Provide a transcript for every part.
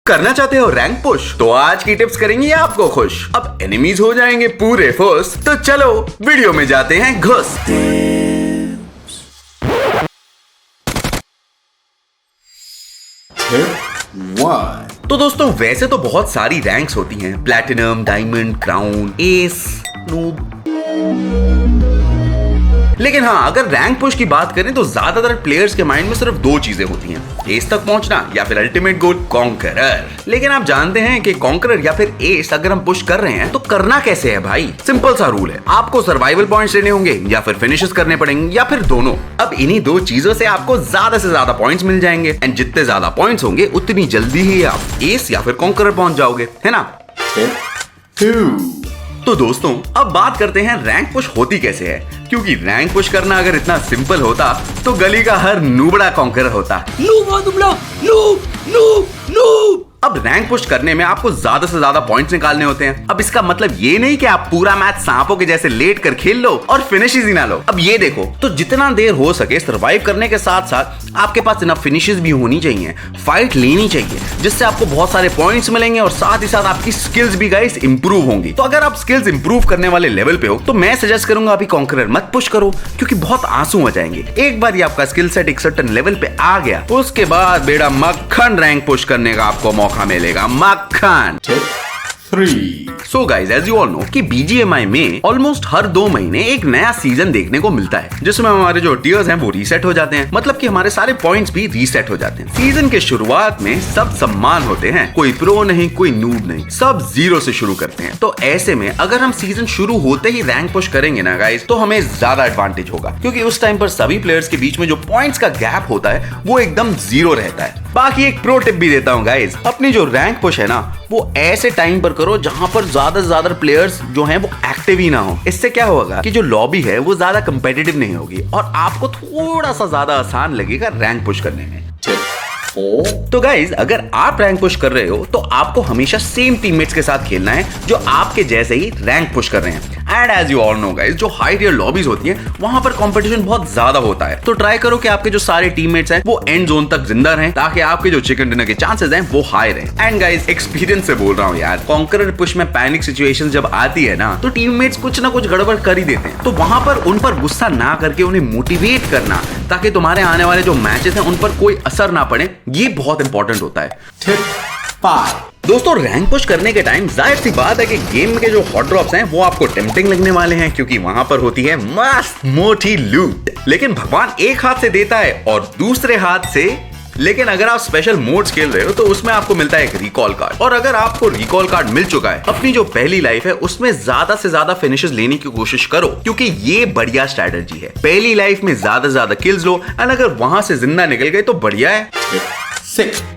करना चाहते हो रैंक पुश? तो आज की टिप्स करेंगी आपको खुश। अब एनिमीज हो जाएंगे पूरे फुस। तो चलो वीडियो में जाते हैं घुस। तो दोस्तों वैसे तो बहुत सारी रैंक्स होती हैं, platinum, diamond, crown, S, noob. लेकिन हाँ, अगर रैंक पुश की बात करें तो ज्यादातर प्लेयर्स के माइंड में सिर्फ दो चीजें होती हैं, एस तक पहुंचना या फिर अल्टीमेट गोल कॉन्करर। लेकिन आप जानते हैं कि कॉन्करर या फिर एस अगर हम पुश कर रहे हैं तो करना कैसे है भाई? सिंपल सा रूल है, आपको सर्वाइवल पॉइंट्स लेने होंगे या फिर फिनिशेस करने पड़ेंगे या फिर दोनों। अब इन्हीं दो चीजों से आपको ज्यादा से ज्यादा पॉइंट्स मिल जाएंगे एंड जितने ज्यादा पॉइंट्स होंगे उतनी जल्दी ही आप एस या फिर कॉन्करर पहुंच जाओगे, है ना? तो दोस्तों अब बात करते हैं रैंक पुश होती कैसे है, क्योंकि रैंक पुश करना अगर इतना सिंपल होता तो गली का हर नूबड़ा कॉन्करर होता। अब रैंक पुश करने में आपको ज्यादा से ज्यादा पॉइंट्स निकालने होते हैं। अब इसका मतलब ये नहीं कि आप पूरा मैच सांपों के जैसे लेट कर खेल लो और फिनिशेस ही ना लो। अब ये देखो, तो जितना देर हो सके सरवाइव करने के साथ साथ आपके पास इनफ फिनिशेस भी होनी चाहिए, फाइट लेनी चाहिए, जिससे आपको बहुत सारे पॉइंट्स मिलेंगे और साथ ही साथ आपकी स्किल्स भी गाइस इंप्रूव होंगी। तो अगर आप स्किल्स इंप्रूव करने वाले लेवल पे हो तो मैं सजेस्ट करूंगा अभी कॉन्करर मत पुश करो, क्योंकि बहुत आंसू आ जाएंगे। एक बार ये आपका स्किल सेट एक सर्टेन लेवल पे आ गया, उसके बाद बेड़ा मक्खन रैंक पुश करने का आपको मौका मिलेगा, मक्खन। So guys as you all know कि BGMI में ऑलमोस्ट हर 2 महीने एक नया सीजन देखने को मिलता है, जिसमें हमारे जो टीयर्स हैं वो रीसेट हो जाते हैं, मतलब कि हमारे सारे पॉइंट्स भी रीसेट हो जाते हैं। सीजन के शुरुआत में सब सम्मान होते हैं, कोई प्रो नहीं, कोई नूब नहीं, सब 0 से शुरू करते हैं। तो ऐसे में अगर हम सीजन शुरू होते ही रैंक पुश करेंगे ना गाइज, तो हमें ज्यादा एडवांटेज होगा, क्योंकि उस टाइम पर सभी प्लेयर्स के बीच में जो पॉइंट्स का गैप होता है वो एकदम 0 रहता है। बाकी एक प्रो टिप भी देता हूँ गाइज, अपनी जो रैंक पुश है ना वो ऐसे टाइम पर करो जहां पर ज्यादा से ज्यादा प्लेयर्स जो हैं वो एक्टिव ही ना हो। इससे क्या होगा कि जो लॉबी है वो ज्यादा कंपेटिटिव नहीं होगी और आपको थोड़ा सा ज्यादा आसान लगेगा रैंक पुश करने में। तो गाइज अगर आप रैंक पुश कर रहे हो तो आपको हमेशा सेम टीममेट्स के साथ खेलना है जो आपके जैसे ही रैंक पुश कर रहे हैं। And as you all know guys, जो हाई टियर लॉबीज होती हैं वहां पर कंपटीशन बहुत ज्यादा होता है, तो ट्राई करो कि आपके जो सारे टीममेट्स हैं वो एंड जोन तक जिंदा रहें, ताकि आपके जो चिकन डिनर के चांसेस हैं वो हाई रहें। एंड गाइज एक्सपीरियंस से बोल रहा हूँ यार, कॉन्करर पुश में पैनिक सिचुएशन जब आती है ना तो टीममेट्स कुछ ना कुछ गड़बड़ कर ही देते हैं। तो वहां पर उन पर गुस्सा ना करके उन्हें मोटिवेट करना, ताकि तुम्हारे आने वाले जो मैचेस हैं उन पर कोई असर ना पड़े, ये बहुत इंपॉर्टेंट होता है। टिप 5 दोस्तों, रैंक पुश करने के टाइम जाहिर सी बात है कि गेम के जो हॉट ड्रॉप्स हैं वो आपको टेम्पटिंग लगने वाले हैं, क्योंकि वहां पर होती है मस्त मोटी लूट। लेकिन भगवान एक हाथ से देता है और दूसरे हाथ से, लेकिन अगर आप स्पेशल मोड्स खेल रहे हो तो उसमें आपको मिलता है एक रिकॉल कार्ड, और अगर आपको रिकॉल कार्ड मिल चुका है, अपनी जो पहली लाइफ है उसमें ज्यादा से ज्यादा फिनिशेस लेने की कोशिश करो, क्योंकि ये बढ़िया स्ट्रेटजी है। पहली लाइफ में ज्यादा से ज्यादा किल्स लो एंड अगर वहां से जिंदा निकल गए तो बढ़िया है। 6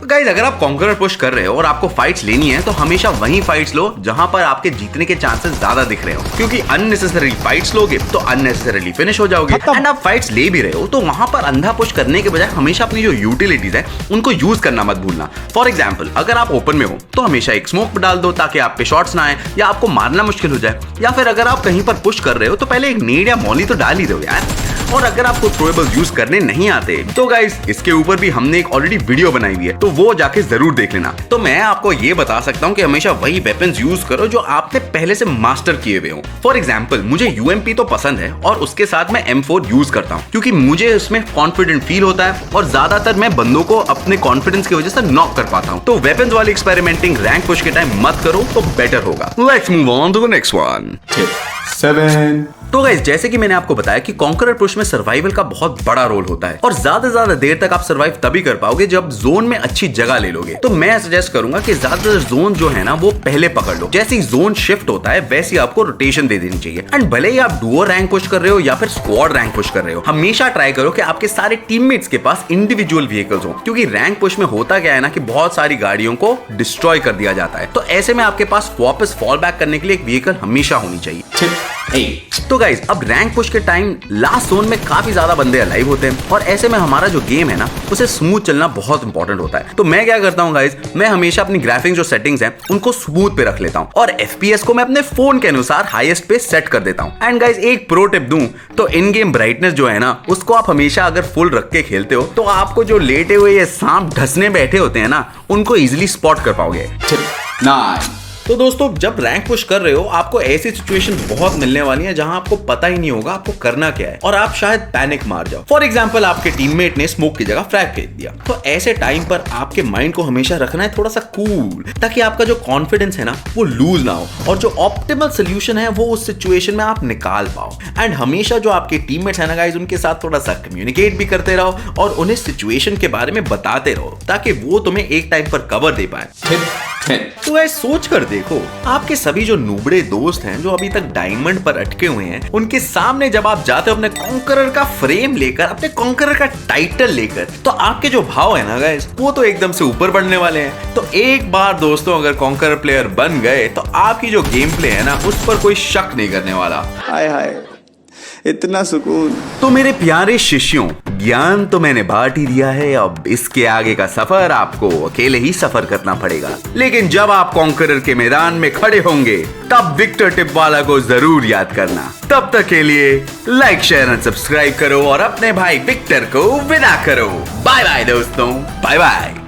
गाइस अगर आप कॉन्करर पुश कर रहे हो और आपको फाइट्स लेनी है तो हमेशा वही फाइट्स लो जहां पर आपके जीतने के चांसेस ज्यादा दिख रहे हो, क्योंकि अननेसेसरी फाइट्स लोगे तो अननेसेसरली फिनिश हो जाओगे। एंड आप फाइट्स ले भी रहे हो तो वहां पर अंधा पुश करने के बजाय हमेशा अपनी जो यूटिलिटीज है उनको यूज करना मत भूलना। फॉर एग्जाम्पल, अगर आप ओपन में हो तो हमेशा एक स्मोक डाल दो ताकि आप पे शॉट्स ना आए या आपको मारना मुश्किल हो जाए, या फिर अगर आप कहीं पर पुश कर रहे हो तो पहले एक नेड या मॉली तो डाल ही दो यार। और अगर आपको थ्रोएबल्स यूज करने नहीं आते तो गाइस इसके ऊपर भी हमने एक ऑलरेडी वीडियो बनाई हुई है, तो वो जाके जरूर देख लेना। तो मैं आपको ये बता सकता हूँ कि हमेशा वही वेपन्स यूज करो जो आपने पहले से मास्टर किए हुए हो। फॉर एग्जाम्पल, मुझे UMP तो पसंद है और उसके साथ मैं M4 यूज करता हूँ, क्योंकि मुझे उसमें कॉन्फिडेंट फील होता है और ज्यादातर मैं बंदों को अपने कॉन्फिडेंस की वजह से नॉक कर पाता हूँ। तो वेपन्स वाली एक्सपेरिमेंटिंग रैंक पुश के टाइम मत करो तो बेटर होगा। Let's move on to the next one. 7 तो गाइस जैसे कि मैंने आपको बताया कि कॉन्करर पुश में सर्वाइवल का बहुत बड़ा रोल होता है, और ज्यादा से ज्यादा देर तक आप सर्वाइव तभी कर पाओगे जब जोन में अच्छी जगह ले लोगे। तो मैं सजेस्ट करूंगा कि ज्यादातर जोन जो है ना वो पहले पकड़ लो, जैसे ही जोन शिफ्ट होता है वैसे आपको रोटेशन दे देनी चाहिए। एंड भले ही आप डुओ रैंक पुश कर रहे हो या फिर स्क्वाड रैंक पुश कर रहे हो, हमेशा ट्राई करो कि आपके सारे टीममेट्स के पास इंडिविजुअल व्हीकल्स हो, क्योंकि रैंक पुश में होता क्या है ना कि बहुत सारी गाड़ियों को डिस्ट्रॉय कर दिया जाता है। तो ऐसे में आपके पास वापस फॉल बैक करने के लिए एक व्हीकल हमेशा होनी चाहिए। तो गाइस अब रैंक पुश के टाइम लास्ट जोन में काफी ज्यादा बंदे अलाइव होते हैं और ऐसे में हमारा जो गेम है ना उसे स्मूथ चलना बहुत इंपॉर्टेंट होता है। तो मैं क्या करता हूँ गाइस, मैं हमेशा अपनी ग्राफिक्स जो सेटिंग्स हैं उनको स्मूथ पे रख लेता हूँ और FPS को मैं अपने फोन के अनुसार हाईएस्ट पे सेट कर देता हूँ। एंड गाइस एक प्रो टिप दूं तो इन गेम ब्राइटनेस जो है ना उसको आप हमेशा अगर फुल रख के खेलते हो तो आपको जो लेटे हुए ये सांप ढसने बैठे होते हैं ना उनको इजिली स्पॉट कर पाओगे। तो दोस्तों जब रैंक पुश कर रहे हो आपको ऐसी सिचुएशन बहुत मिलने वाली है जहां आपको पता ही नहीं होगा आपको करना क्या है और आप शायद पैनिक मार जाओ। फॉर एग्जांपल आपके टीममेट ने स्मोक की जगह फ्रैग फेंक दिया, तो ऐसे टाइम पर आपके माइंड को हमेशा रखना है थोड़ा सा कूल, ताकि आपका जो कॉन्फिडेंस है ना वो लूज ना हो और जो ऑप्टिमल सोल्यूशन है वो उस सिचुएशन में आप निकाल पाओ। एंड हमेशा जो आपके टीममेट्स है ना गाइस उनके साथ थोड़ा सा कम्युनिकेट भी करते रहो और उन्हें सिचुएशन के बारे में बताते रहो ताकि वो तुम्हें एक टाइम पर कवर दे पाए। तो ऐसे सोच कर देखो आपके सभी जो नूबड़े दोस्त हैं जो अभी तक डायमंड पर अटके हुए हैं उनके सामने जब आप जाते हो अपने कॉन्करर का फ्रेम लेकर, अपने कॉन्करर का टाइटल लेकर, तो आपके जो भाव है ना गाइस वो तो एकदम से ऊपर बढ़ने वाले हैं। तो एक बार दोस्तों अगर कॉन्करर प्लेयर बन गए तो आपकी जो गेम प्ले है ना उस पर कोई शक नहीं करने वाला। हाय हाय इतना सुकून। तो मेरे प्यारे शिष्यों ज्ञान तो मैंने बांट ही दिया है, अब इसके आगे का सफर आपको अकेले ही सफर करना पड़ेगा। लेकिन जब आप कॉन्करर के मैदान में खड़े होंगे तब विक्टर टिपवाला को जरूर याद करना। तब तक के लिए लाइक शेयर एंड सब्सक्राइब करो और अपने भाई विक्टर को विदा करो। बाय बाय दोस्तों, बाय बाय।